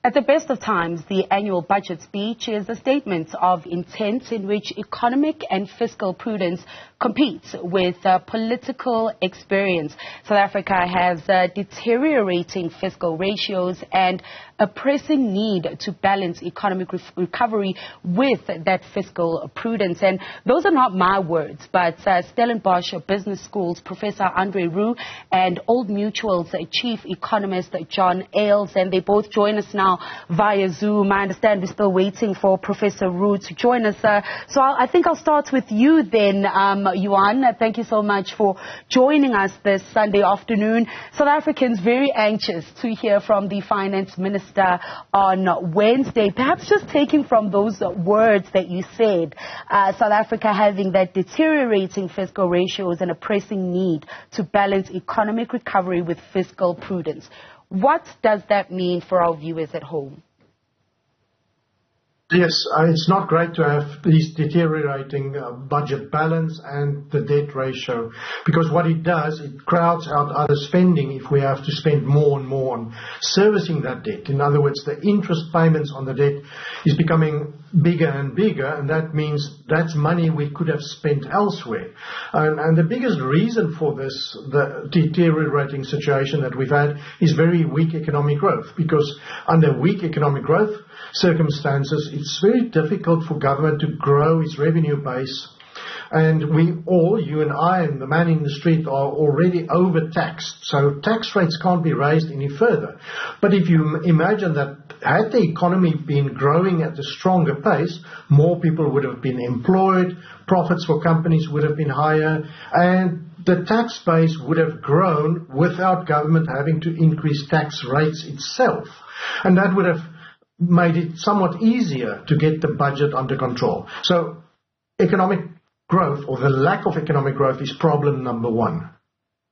At the best of times, the annual budget speech is a statement of intent in which economic and fiscal prudence competes with political experience. South Africa has deteriorating fiscal ratios and a pressing need to balance economic recovery with that fiscal prudence. And those are not my words, but Stellenbosch Business School's Professor Roux and Old Mutual's Chief Economist John Ailes, and they both join us now via Zoom. I understand we're still waiting for Professor Roux to join us. So I think I'll start with you then, Yuan. Thank you so much for joining us this Sunday afternoon. South Africans very anxious to hear from the Finance Minister on Wednesday. Perhaps just taking from those words that you said, South Africa having that deteriorating fiscal ratios and a pressing need to balance economic recovery with fiscal prudence. What does that mean for our viewers at home? Yes, it's not great to have these deteriorating budget balance and the debt ratio, because what it does, it crowds out other spending if we have to spend more and more on servicing that debt. In other words, the interest payments on the debt is becoming bigger and bigger, and that means that's money we could have spent elsewhere. And the biggest reason for this, the deteriorating situation that we've had, is very weak economic growth, because under weak economic growth circumstances, it's very difficult for government to grow its revenue base. And we all, you and I and the man in the street, are already overtaxed. So tax rates can't be raised any further. But if you imagine that had the economy been growing at a stronger pace, more people would have been employed, profits for companies would have been higher, and the tax base would have grown without government having to increase tax rates itself. And that would have made it somewhat easier to get the budget under control. So economic growth, or the lack of economic growth, is problem number one.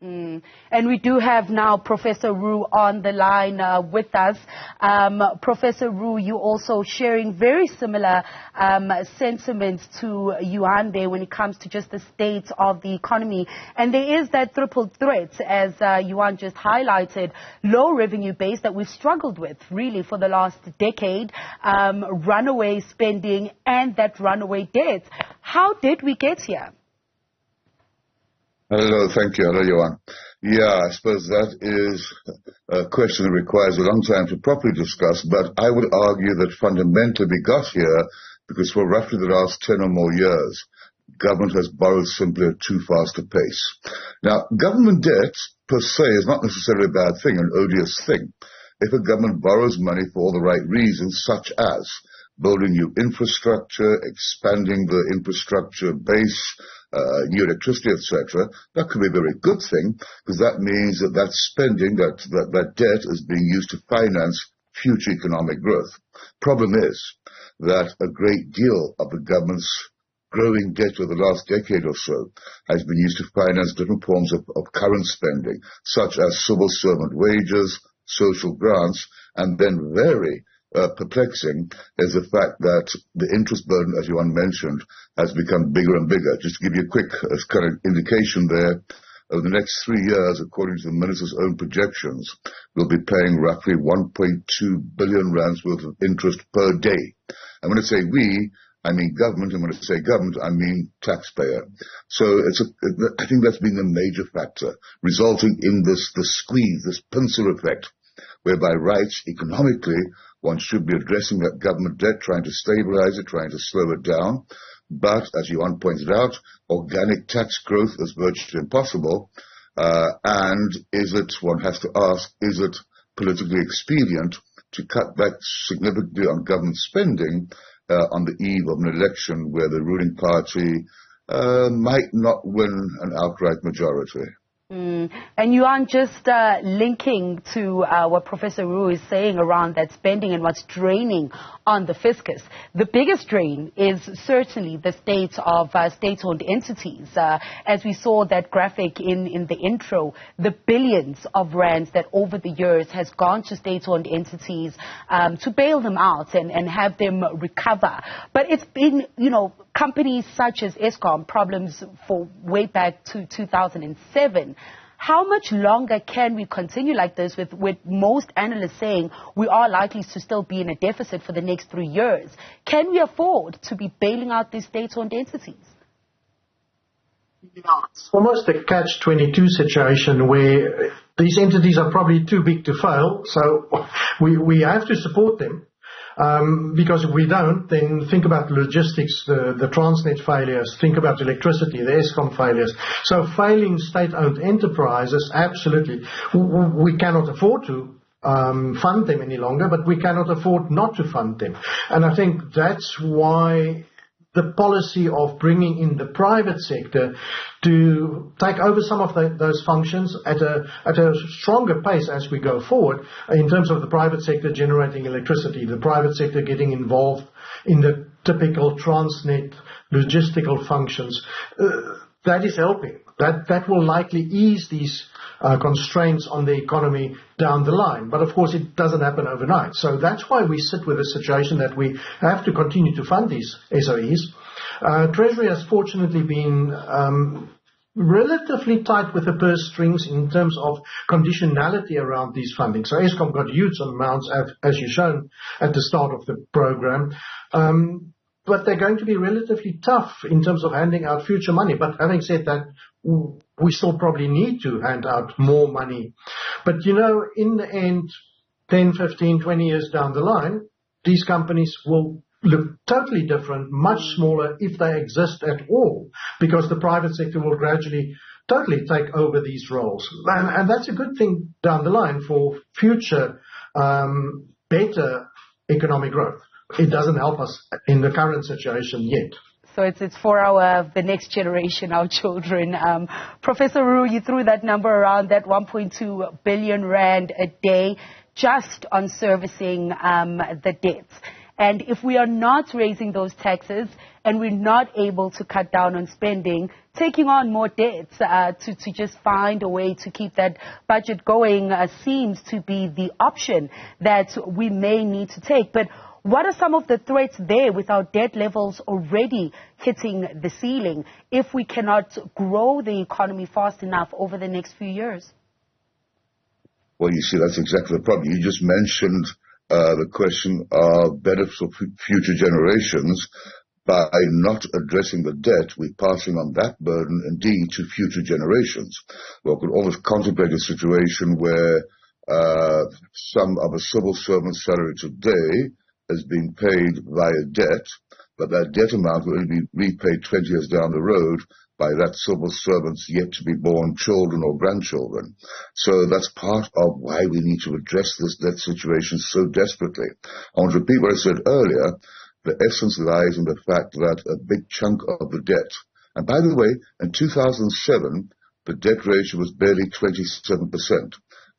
And we do have now Professor Roux on the line with us. Professor Roux, you also sharing very similar sentiments to Yuan there when it comes to just the state of the economy. And there is that triple threat, as Yuan just highlighted, low revenue base that we've struggled with really for the last decade, runaway spending and that runaway debt. How did we get here? Hello, thank you. Hello, Yuan. Yeah, I suppose that is a question that requires a long time to properly discuss, but I would argue that fundamentally we got here because for roughly the last 10 or more years, government has borrowed simply at too fast a pace. Now, government debt per se is not necessarily a bad thing, an odious thing. If a government borrows money for all the right reasons, such as building new infrastructure, expanding the infrastructure base, new electricity, etc., that could be a very good thing, because that means that that spending, that debt is being used to finance future economic growth. Problem is that a great deal of the government's growing debt over the last decade or so has been used to finance different forms of current spending, such as civil servant wages, social grants, and then very perplexing is the fact that the interest burden, as Yuan mentioned, has become bigger and bigger. Just to give you a quick kind of indication there, over the next 3 years, according to the Minister's own projections, we'll be paying roughly 1.2 billion rands worth of interest per day. And when I say we, I mean government, and when I say government, I mean taxpayer. So I think that's been a major factor, resulting in this squeeze, this pincer effect, whereby rights economically one should be addressing that government debt, trying to stabilize it, trying to slow it down. But, as Yuan pointed out, organic tax growth is virtually impossible. And is it, one has to ask, is it politically expedient to cut back significantly on government spending on the eve of an election where the ruling party might not win an outright majority? And Yuan, just linking to what Professor Roux is saying around that spending and what's draining on the fiscus. The biggest drain is certainly the state of state-owned entities. As we saw that graphic in the intro, the billions of rands that over the years has gone to state-owned entities to bail them out and have them recover. But it's been, companies such as Eskom, problems for way back to 2007. How much longer can we continue like this with most analysts saying we are likely to still be in a deficit for the next 3 years? Can we afford to be bailing out these state-owned entities? It's almost a catch-22 situation where these entities are probably too big to fail, so we have to support them. Because if we don't, then think about logistics, the Transnet failures, think about electricity, the Eskom failures. So failing state-owned enterprises, absolutely, we cannot afford to fund them any longer, but we cannot afford not to fund them. And I think that's why the policy of bringing in the private sector to take over some of those functions at a stronger pace as we go forward, in terms of the private sector generating electricity, the private sector getting involved in the typical Transnet logistical functions, that is helping. That will likely ease these constraints on the economy down the line. But of course, it doesn't happen overnight. So that's why we sit with a situation that we have to continue to fund these SOEs. Treasury has fortunately been relatively tight with the purse strings in terms of conditionality around these funding. So Eskom got huge amounts, as you've shown at the start of the program. But they're going to be relatively tough in terms of handing out future money. But having said that, we still probably need to hand out more money. But, in the end, 10, 15, 20 years down the line, these companies will look totally different, much smaller if they exist at all, because the private sector will gradually totally take over these roles. And that's a good thing down the line for future better economic growth. It doesn't help us in the current situation yet. So it's for the next generation, our children. Professor Roux, you threw that number around, that 1.2 billion rand a day just on servicing the debts. And if we are not raising those taxes and we're not able to cut down on spending, taking on more debts to just find a way to keep that budget going seems to be the option that we may need to take. But what are some of the threats there with our debt levels already hitting the ceiling if we cannot grow the economy fast enough over the next few years? Well, you see, that's exactly the problem. You just mentioned the question of benefits for future generations. By not addressing the debt, we're passing on that burden indeed to future generations. Well, we could almost contemplate a situation where some of a civil servant's salary today is being paid via debt, but that debt amount will only be repaid 20 years down the road by that civil servant's yet to be born children or grandchildren. So that's part of why we need to address this debt situation so desperately. I want to repeat what I said earlier. The essence lies in the fact that a big chunk of the debt, and by the way, in 2007, the debt ratio was barely 27%,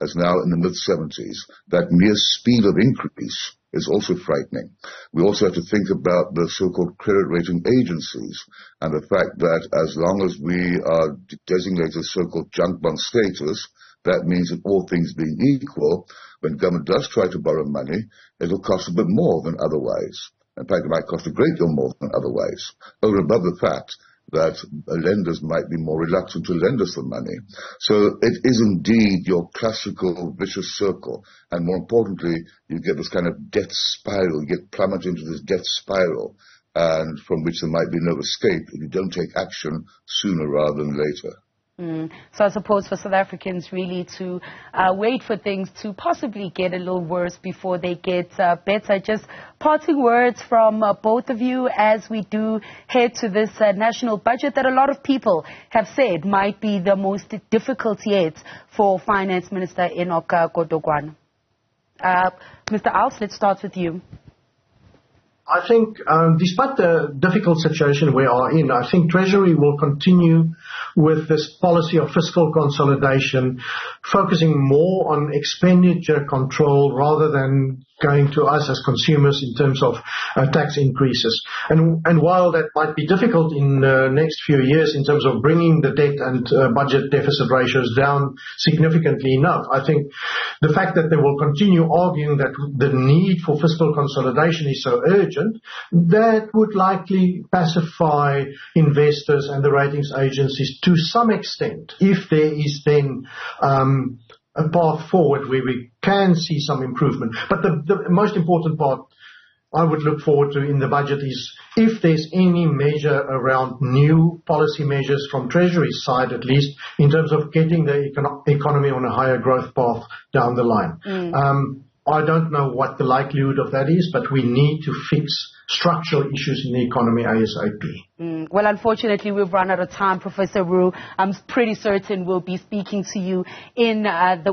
as now in the mid-70s. That mere speed of increase is also frightening. We also have to think about the so-called credit rating agencies and the fact that as long as we are designated so-called junk bond status, that means that all things being equal, when government does try to borrow money, it will cost a bit more than otherwise. In fact, it might cost a great deal more than otherwise, over and above the fact that lenders might be more reluctant to lend us the money. So it is indeed your classical vicious circle. And more importantly, you get this kind of debt spiral. You get plummeted into this debt spiral, and from which there might be no escape if you don't take action sooner rather than later. So I suppose for South Africans really to wait for things to possibly get a little worse before they get better. Just parting words from both of you as we do head to this national budget that a lot of people have said might be the most difficult yet for Finance Minister Enoch Godongwana. Mr. Alf, let's start with you. I think despite the difficult situation we are in, I think Treasury will continue with this policy of fiscal consolidation, focusing more on expenditure control rather than going to us as consumers in terms of tax increases. And while that might be difficult in the next few years in terms of bringing the debt and budget deficit ratios down significantly enough, I think the fact that they will continue arguing that the need for fiscal consolidation is so urgent, that would likely pacify investors and the ratings agencies to some extent, if there is then a path forward where we can see some improvement. But the most important part I would look forward to in the budget is if there's any measure around new policy measures from Treasury's side, at least, in terms of getting the economy on a higher growth path down the line. I don't know what the likelihood of that is, but we need to fix structural issues in the economy ASAP. Well, unfortunately, we've run out of time, Professor Roux. I'm pretty certain we'll be speaking to you in the